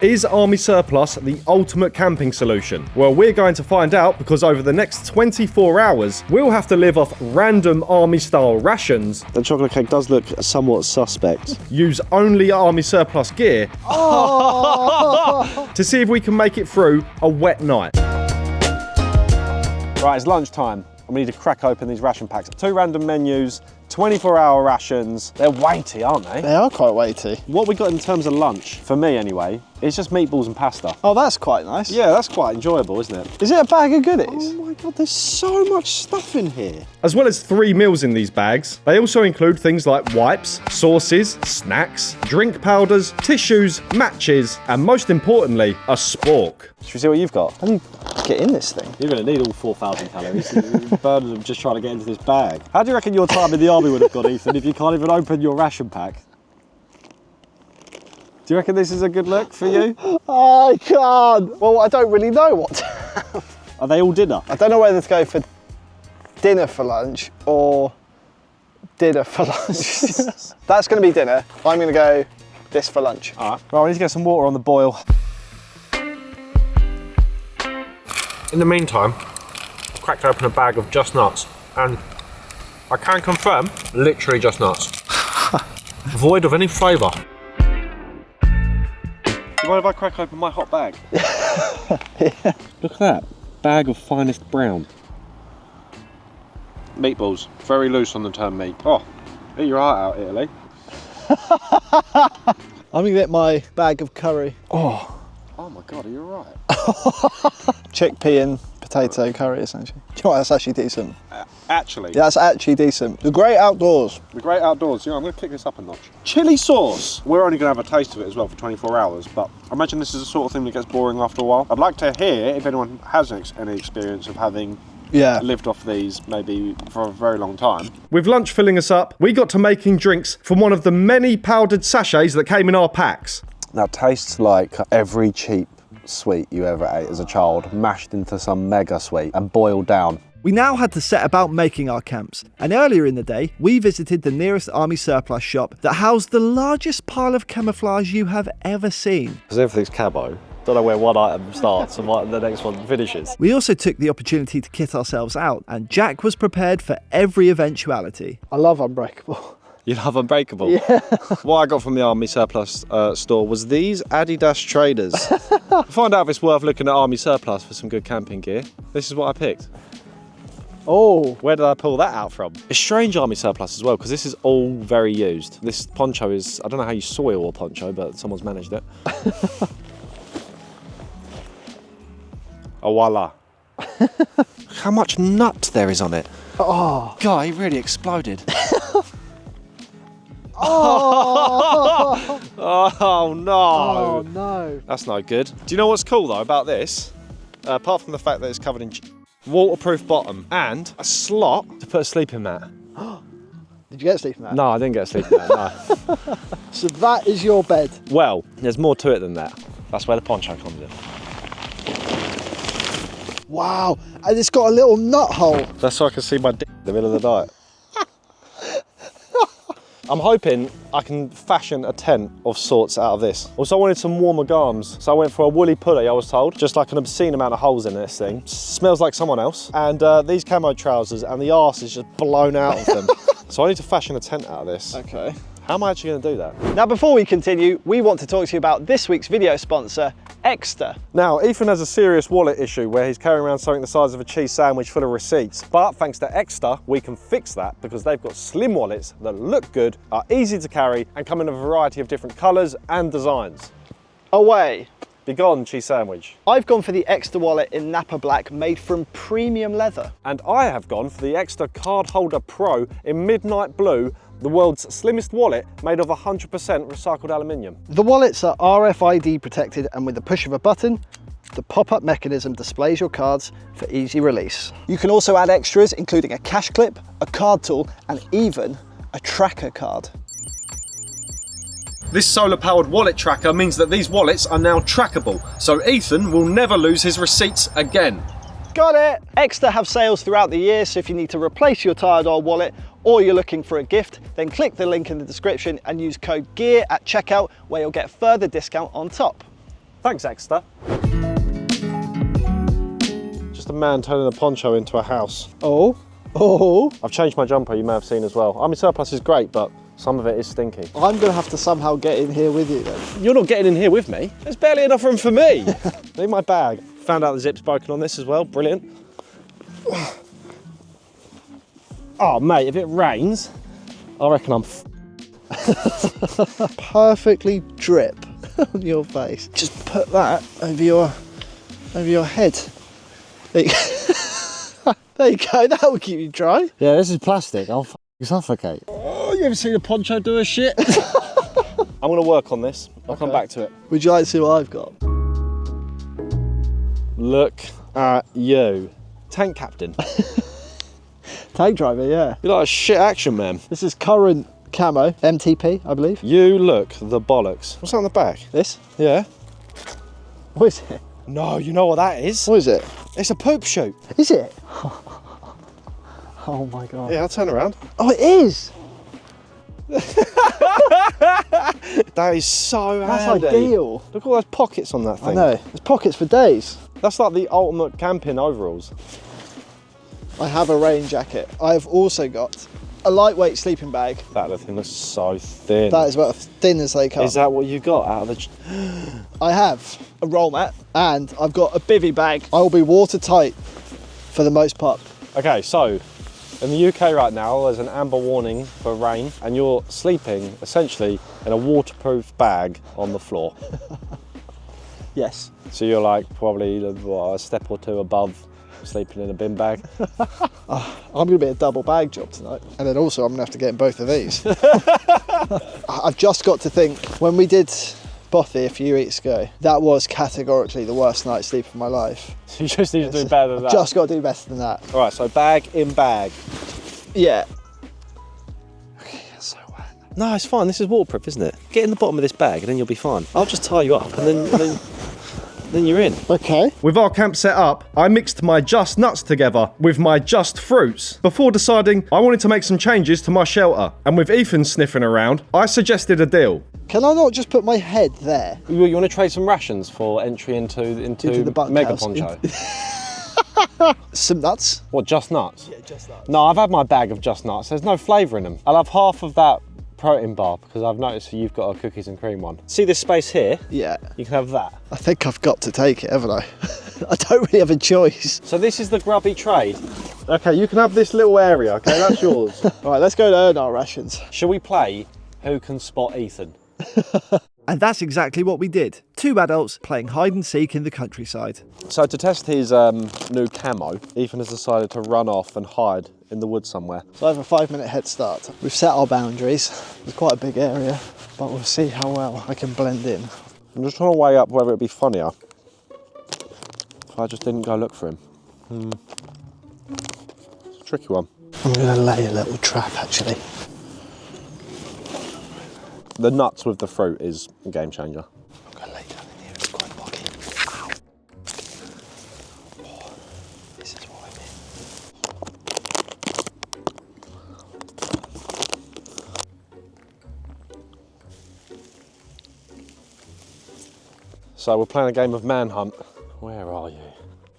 Is army surplus the ultimate camping solution? Well, we're going to find out because over the next 24 hours, we'll have to live off random army-style rations. The chocolate cake does look somewhat suspect. Use only army surplus gear to see if we can make it through a wet night. Right, it's lunchtime and we need to crack open these ration packs. 2 random menus, 24-hour rations. They're weighty, aren't they? They are quite weighty. What we got in terms of lunch, for me anyway, it's just meatballs and pasta. Oh, that's quite nice. Yeah, that's quite enjoyable, isn't it? Is it a bag of goodies? Oh my God, there's so much stuff in here. As well as 3 meals in these bags, they also include things like wipes, sauces, snacks, drink powders, tissues, matches, and most importantly, a spork. Should we see what you've got? How do you get in this thing? You're going to need all 4,000 calories. Burden them just trying to get into this bag. How do you reckon your time in the army would have gone, Ethan, if you can't even open your ration pack? Do you reckon this is a good look for you? I can't. Well, I don't really know what to have. Are they all dinner? I don't know whether to go for dinner for lunch or dinner for lunch. That's going to be dinner. I'm going to go this for lunch. All right. Right, we need to get some water on the boil. In the meantime, I've cracked open a bag of Just Nuts, and I can confirm, literally just nuts. Void of any flavour. Do you mind if I crack open my hot bag? Yeah. Look at that. Bag of finest brown. Meatballs. Very loose on the term meat. Oh, eat your heart out, Italy. I'm going to get my bag of curry. Oh my God, are you all right? Chickpea and potato curry, essentially. Do you know what? That's actually decent. Actually? Yeah, that's actually decent. The great outdoors. The great outdoors. You know, I'm going to kick this up a notch. Chili sauce. We're only going to have a taste of it as well for 24 hours, but I imagine this is the sort of thing that gets boring after a while. I'd like to hear if anyone has any experience of having lived off these maybe for a very long time. With lunch filling us up, we got to making drinks from one of the many powdered sachets that came in our packs. That tastes like every cheap sweet you ever ate as a child, mashed into some mega sweet and boiled down. We now had to set about making our camps, and earlier in the day, we visited the nearest army surplus shop that housed the largest pile of camouflage you have ever seen. Because everything's camo. Don't know where one item starts and the next one finishes. We also took the opportunity to kit ourselves out, and Jack was prepared for every eventuality. I love Unbreakable. You love Unbreakable? Yeah. What I got from the Army Surplus store was these Adidas trainers. To find out if it's worth looking at Army Surplus for some good camping gear, this is what I picked. Oh. Where did I pull that out from? It's strange Army Surplus as well, because this is all very used. This poncho is, I don't know how you soil a poncho, but someone's managed it. Oh, voila. How much nut there is on it. Oh. God, he really exploded. Oh. Oh no. Oh no. That's no good. Do you know what's cool though about this? Apart from the fact that it's covered in waterproof bottom and a slot to put a sleeping mat. Did you get a sleeping mat? No, I didn't get a sleeping mat, no. So that is your bed? Well, there's more to it than that. That's where the poncho comes in. Wow, and it's got a little nut hole. That's so I can see my dick in the middle of the night. I'm hoping I can fashion a tent of sorts out of this. Also, I wanted some warmer garms, so I went for a woolly pulley, I was told. Just like an obscene amount of holes in this thing. Smells like someone else. And these camo trousers, and the arse is just blown out of them. So I need to fashion a tent out of this. Okay. How am I actually going to do that? Now, before we continue, we want to talk to you about this week's video sponsor, Extra. Now, Ethan has a serious wallet issue where he's carrying around something the size of a cheese sandwich full of receipts. But thanks to Extra, we can fix that because they've got slim wallets that look good, are easy to carry, and come in a variety of different colours and designs. Away. Be gone, cheese sandwich. I've gone for the Extra wallet in Napa Black, made from premium leather. And I have gone for the Extra Card Holder Pro in Midnight Blue, the world's slimmest wallet made of 100% recycled aluminium. The wallets are RFID protected, and with the push of a button, the pop-up mechanism displays your cards for easy release. You can also add extras, including a cash clip, a card tool, and even a tracker card. This solar-powered wallet tracker means that these wallets are now trackable, so Ethan will never lose his receipts again. Got it! Extra have sales throughout the year, so if you need to replace your tired old wallet or you're looking for a gift, then click the link in the description and use code GEAR at checkout, where you'll get further discount on top. Thanks, Exeter. Just a man turning a poncho into a house. Oh. I've changed my jumper, you may have seen as well. Army Surplus is great, but some of it is stinky. I'm going to have to somehow get in here with you then. You're not getting in here with me. There's barely enough room for me. Leave my bag. Found out the zip's broken on this as well. Brilliant. Oh, mate, if it rains, I reckon I'm Perfectly drip on your face. Just put that over your head. There you go. There you go. That will keep you dry. Yeah, this is plastic. I'll suffocate. Oh, you ever seen a poncho do a shit? I'm going to work on this. I'll come back to it. Would you like to see what I've got? Look at you. Tank captain. Tank driver, yeah. You're like a shit action man. This is current camo, MTP, I believe. You look the bollocks. What's that on the back? This? Yeah. What is it? No, you know what that is? What is it? It's a poop chute. Is it? Oh my God. Yeah, I'll turn around. Oh, it is. That is so That's handy. ideal. Look at all those pockets on that thing. I know. There's pockets for days. That's like the ultimate camping overalls. I have a rain jacket. I've also got a lightweight sleeping bag. That little thing looks so thin. That is about as thin as they come. Is that what you got out of the... I have a roll mat and I've got a bivvy bag. I will be watertight for the most part. Okay, so in the UK right now, there's an amber warning for rain and you're sleeping essentially in a waterproof bag on the floor. Yes. So you're like probably what, a step or two above sleeping in a bin bag. I'm going to be a double bag job tonight. And then also I'm going to have to get in both of these. I've just got to think, when we did Bothy a few weeks ago, that was categorically the worst night's sleep of my life. You just need to do better than that. Just got to do better than that. All right, so bag in bag. Yeah. Okay, that's so wet. No, it's fine. This is waterproof, isn't it? Get in the bottom of this bag and then you'll be fine. I'll just tie you up and then you're in. Okay. With our camp set up, I mixed my just nuts together with my just fruits before deciding I wanted to make some changes to my shelter. And with Ethan sniffing around, I suggested a deal. Can I not just put my head there? You want to trade some rations for entry into the Mega bunkhouse. Poncho? Some nuts? What, just nuts? Yeah, just nuts. No, I've had my bag of just nuts. There's no flavour in them. I'll have half of that protein bar because I've noticed you've got a cookies and cream one. See this space here? Yeah. You can have that. I think I've got to take it, haven't I? I don't really have a choice. So this is the grubby trade. Okay, you can have this little area, okay? That's yours. All right, let's go to earn our rations. Shall we play Who Can Spot Ethan? And that's exactly what we did. Two adults playing hide and seek in the countryside. So to test his new camo, Ethan has decided to run off and hide in the woods somewhere. So I have a 5-minute head start. We've set our boundaries. It's quite a big area, but we'll see how well I can blend in. I'm just trying to weigh up whether it'd be funnier if I just didn't go look for him. It's a tricky one. I'm going to lay a little trap, actually. The nuts with the fruit is a game changer. I'm going to lay down in here. It's quite boggy. Ow. Oh, this is what I mean. So we're playing a game of manhunt. Where are you?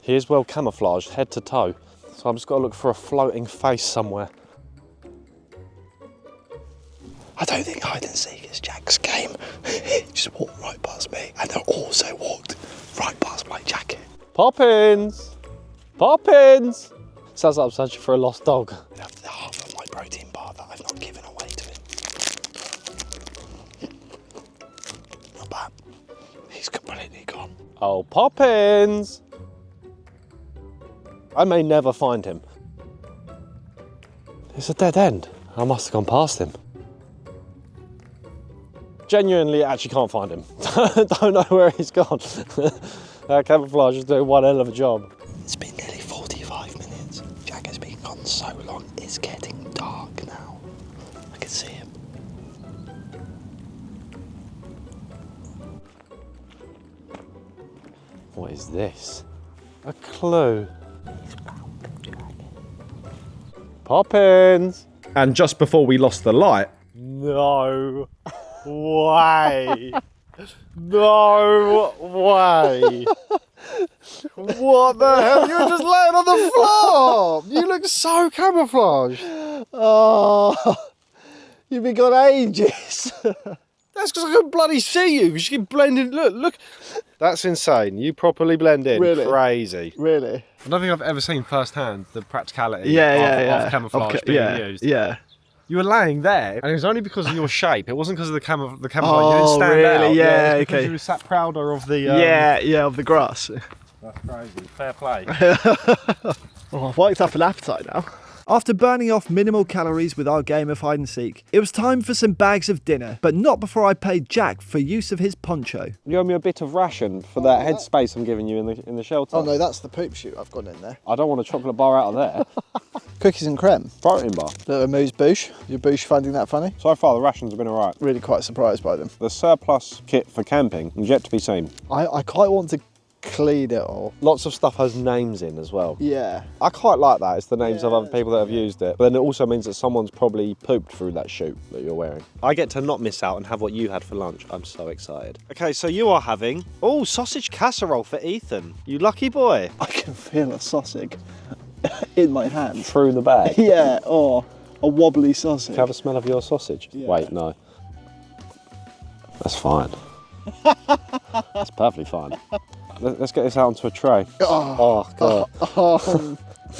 He is well camouflaged, head to toe. So I've just got to look for a floating face somewhere. I don't think hide and seek is Jack's game. He just walked right past me and then also walked right past my jacket. Poppins! Poppins! Sounds like I'm searching for a lost dog. I have half of my protein bar that I've not given away to him. Not bad. He's completely gone. Oh, Poppins! I may never find him. It's a dead end. I must have gone past him. Genuinely, actually can't find him. Don't know where he's gone. That camouflage is doing one hell of a job. It's been nearly 45 minutes. Jack has been gone so long. It's getting dark now. I can see him. What is this? A clue. Poppins! And just before we lost the light, No way! No way. What the hell? You're just laying on the floor. You look so camouflaged. Oh, you've been gone ages. That's because I couldn't bloody see you. You can blend in. Look. That's insane. You properly blend in. Really? Crazy. Really? I don't think I've ever seen firsthand the practicality Yeah. of camouflage being used. Yeah. You were laying there, and it was only because of your shape. It wasn't because of the camouflage. Oh, You didn't stand really? out. Yeah, it was because okay. you were sat prouder of the. Yeah, of the grass. That's crazy. Fair play. Oh, I've worked up an appetite now. After burning off minimal calories with our game of hide and seek, it was time for some bags of dinner, but not before I paid Jack for use of his poncho. You owe me a bit of ration for that headspace I'm giving you in the shelter. Oh no, that's the poop chute I've got in there. I don't want a chocolate bar out of there. Cookies and creme. Protein bar. Little amuse bouche. Your bouche finding that funny? So far, the rations have been alright. Really quite surprised by them. The surplus kit for camping is yet to be seen. I quite want to clean it all. Lots of stuff has names in as well. Yeah. I quite like that. It's the names of Yeah, other people that have used it. But then it also means that someone's probably pooped through that chute that you're wearing. I get to not miss out and have what you had for lunch. I'm so excited. Okay, so you are having, sausage casserole for Ethan. You lucky boy. I can feel a sausage in my hand. Through the bag. Yeah, or a wobbly sausage. Do you have a smell of your sausage? Yeah. Wait, no. That's fine. That's perfectly fine. Let's get this out onto a tray. Oh, God. Oh,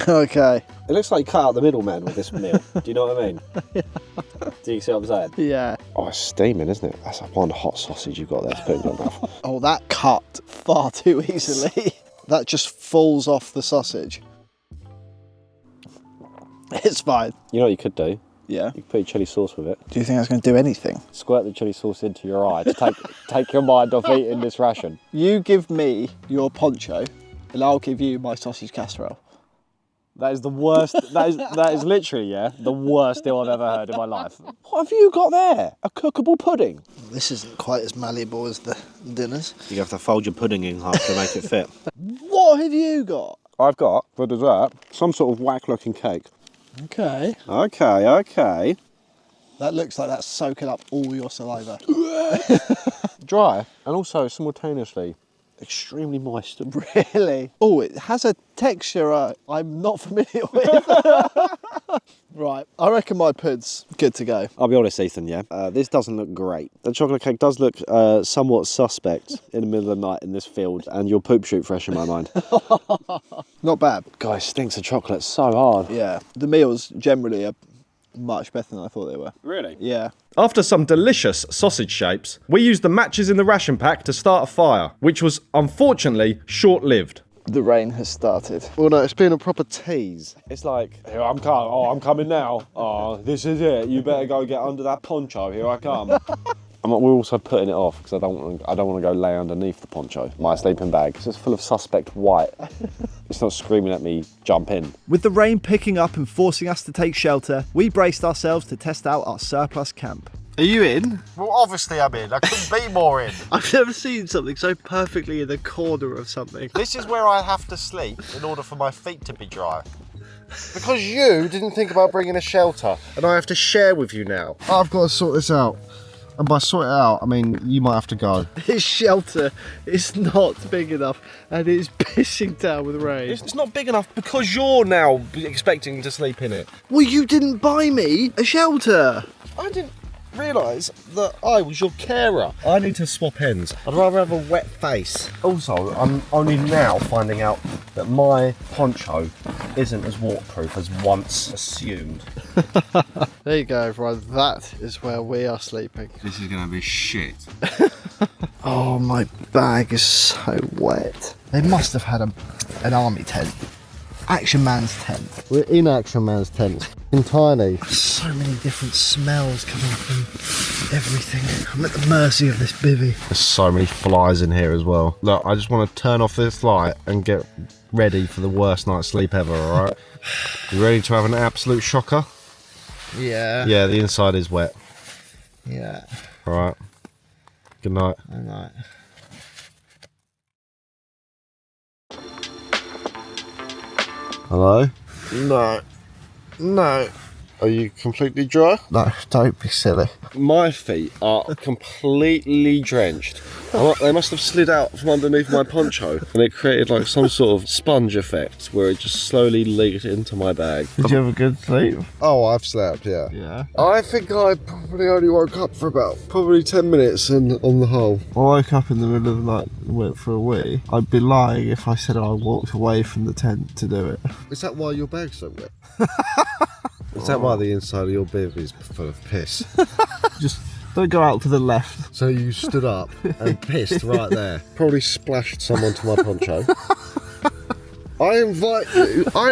okay. It looks like you cut out the middleman with this meal. Do you know what I mean? Do you see what I'm saying? Yeah. Oh, it's steaming, isn't it? That's one hot sausage you've got there to put in your mouth. Oh, that cut far too easily. That just falls off the sausage. It's fine. You know what you could do? Yeah. You could put your chilli sauce with it. Do you think that's going to do anything? Squirt the chilli sauce into your eye to take your mind off eating this ration. You give me your poncho, and I'll give you my sausage casserole. That is the worst. that is literally, the worst deal I've ever heard in my life. What have you got there? A cookable pudding? This isn't quite as malleable as the dinners. You have to fold your pudding in half to make it fit. What have you got? I've got, for dessert, some sort of whack-looking cake. Okay. Okay. That looks like that's soaking up all your saliva. Dry, and also simultaneously extremely moist. Really? Oh, it has a texture I'm not familiar with. Right, I reckon my pud's good to go. I'll be honest, Ethan, this doesn't look great. The chocolate cake does look somewhat suspect in the middle of the night in this field, and your poop chute fresh in my mind. Not bad. Guys, stinks of chocolate so hard. Yeah, the meals generally are much better than I thought they were. Really? Yeah. After some delicious sausage shapes, we used the matches in the ration pack to start a fire, which was unfortunately short-lived. The rain has started. Well, no, it's been a proper tease. It's like, here I'm coming. Oh, I'm coming now. Oh, this is it. You better go get under that poncho. Here I come. We're also putting it off because I don't want to go lay underneath the poncho, my sleeping bag. It's just full of suspect white. It's not screaming at me, jump in. With the rain picking up and forcing us to take shelter, we braced ourselves to test out our surplus camp. Are you in? Well, obviously I'm in. I couldn't be more in. I've never seen something so perfectly in the corner of something. This is where I have to sleep in order for my feet to be dry. Because you didn't think about bringing a shelter, and I have to share with you now. I've got to sort this out. And by sort it out, I mean you might have to go. This shelter is not big enough and it's pissing down with rain. It's not big enough because you're now expecting to sleep in it. Well, you didn't buy me a shelter. I didn't realise that I was your carer. I need to swap ends. I'd rather have a wet face. Also, I'm only now finding out that my poncho isn't as waterproof as once assumed. There you go, everyone. That is where we are sleeping. This is going to be shit. Oh, my bag is so wet. They must have had an army tent. Action Man's tent. We're in Action Man's tent. In tiny. So many different smells coming from everything. I'm at the mercy of this bivvy. There's so many flies in here as well. Look, I just want to turn off this light and get ready for the worst night's sleep ever, alright? You ready to have an absolute shocker? Yeah. Yeah, the inside is wet. Yeah. Alright. Good night. All right. Hello? No. Are you completely dry? No, don't be silly. My feet are completely drenched. They must have slid out from underneath my poncho and it created like some sort of sponge effect where it just slowly leaked into my bag. Did you have a good sleep? Oh, I've slept, yeah. Yeah. I think I probably only woke up for about probably 10 minutes on the whole. I woke up in the middle of the night and went for a wee. I'd be lying if I said I walked away from the tent to do it. Is that why your bag's so wet? Is that why the inside of your bib is full of piss? Just don't go out to the left. So you stood up and pissed right there. Probably splashed some onto my poncho. I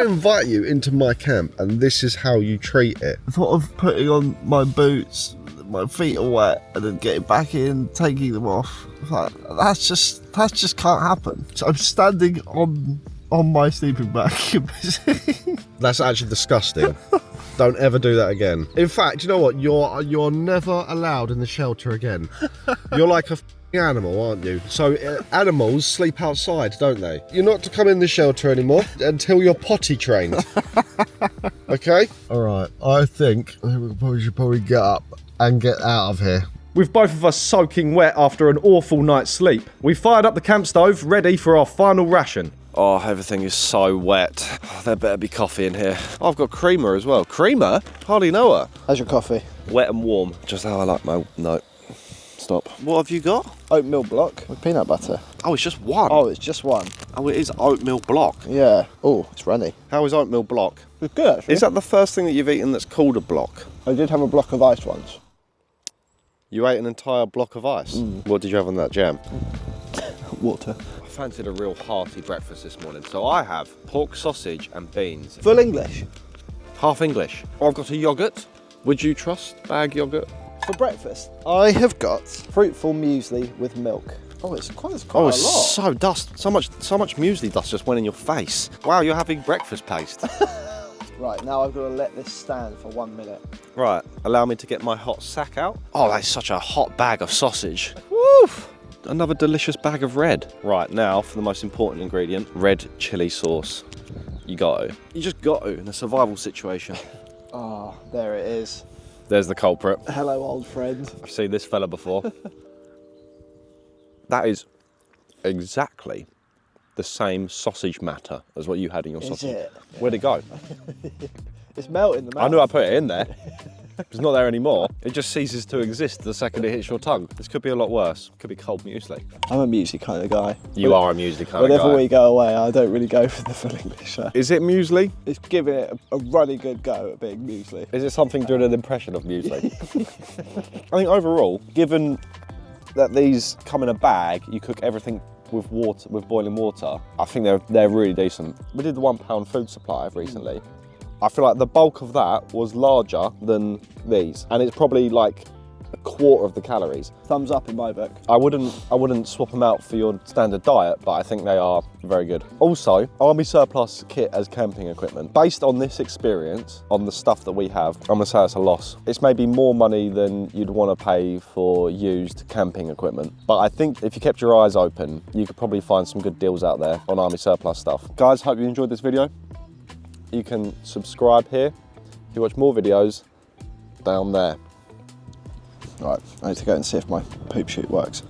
invite you into my camp and this is how you treat it. I thought of putting on my boots, my feet are wet, and then getting back in, taking them off. Like, that just can't happen. So I'm standing on my sleeping bag. That's actually disgusting. Don't ever do that again. In fact, you know what? You're never allowed in the shelter again. You're like a animal, aren't you? So animals sleep outside, don't they? You're not to come in the shelter anymore until you're potty trained. Okay? All right. I think we should probably get up and get out of here. With both of us soaking wet after an awful night's sleep, we fired up the camp stove, ready for our final ration. Oh, everything is so wet. Oh, there better be coffee in here. Oh, I've got creamer as well. Creamer? Hardly know her. How's your coffee? Wet and warm, just how I like my... No. Stop. What have you got? Oatmeal block with peanut butter. Oh, it's just one. Oh, it's just one. Oh, it is oatmeal block. Yeah. Oh, it's runny. How is oatmeal block? It's good, actually. Is that the first thing that you've eaten that's called a block? I did have a block of ice once. You ate an entire block of ice? What did you have on that, jam? Water. I fancied a real hearty breakfast this morning, so I have pork sausage and beans. Full English. Half English. I've got a yoghurt. Would you trust bag yoghurt? For breakfast, I have got fruitful muesli with milk. Oh, it's quite a lot. So dust. So much muesli dust just went in your face. Wow, you're having breakfast paste. Right, now I've got to let this stand for 1 minute. Right, allow me to get my hot sack out. Oh, that's such a hot bag of sausage. Woo! Another delicious bag of red. Right, now for the most important ingredient, red chili sauce. You got to. You just got to in a survival situation. Oh, there it is. There's the culprit. Hello, old friend. I've seen this fella before. That is exactly the same sausage matter as what you had in your sausage. Is it? Where'd it go? It's melting the mouth. I knew I put it in there. It's not there anymore. It just ceases to exist the second it hits your tongue. This could be a lot worse. Could be cold muesli. I'm a muesli kind of guy. You are a muesli kind of Whenever guy. we go away, I don't really go for the full English. Is it muesli? It's giving it a really good go at being muesli. Is it something doing an impression of muesli? I think overall, given that these come in a bag, you cook everything with water, with boiling water. I think they're really decent. We did the £1 food supply recently. I feel like the bulk of that was larger than these, and it's probably like a quarter of the calories. Thumbs up in my book. I wouldn't swap them out for your standard diet, but I think they are very good. Also, Army surplus kit as camping equipment. Based on this experience, on the stuff that we have, I'm gonna say it's a loss. It's maybe more money than you'd want to pay for used camping equipment. But I think if you kept your eyes open, you could probably find some good deals out there on Army surplus stuff. Guys, hope you enjoyed this video. You can subscribe here. If you watch more videos, down there. Right, I need to go and see if my poop chute works.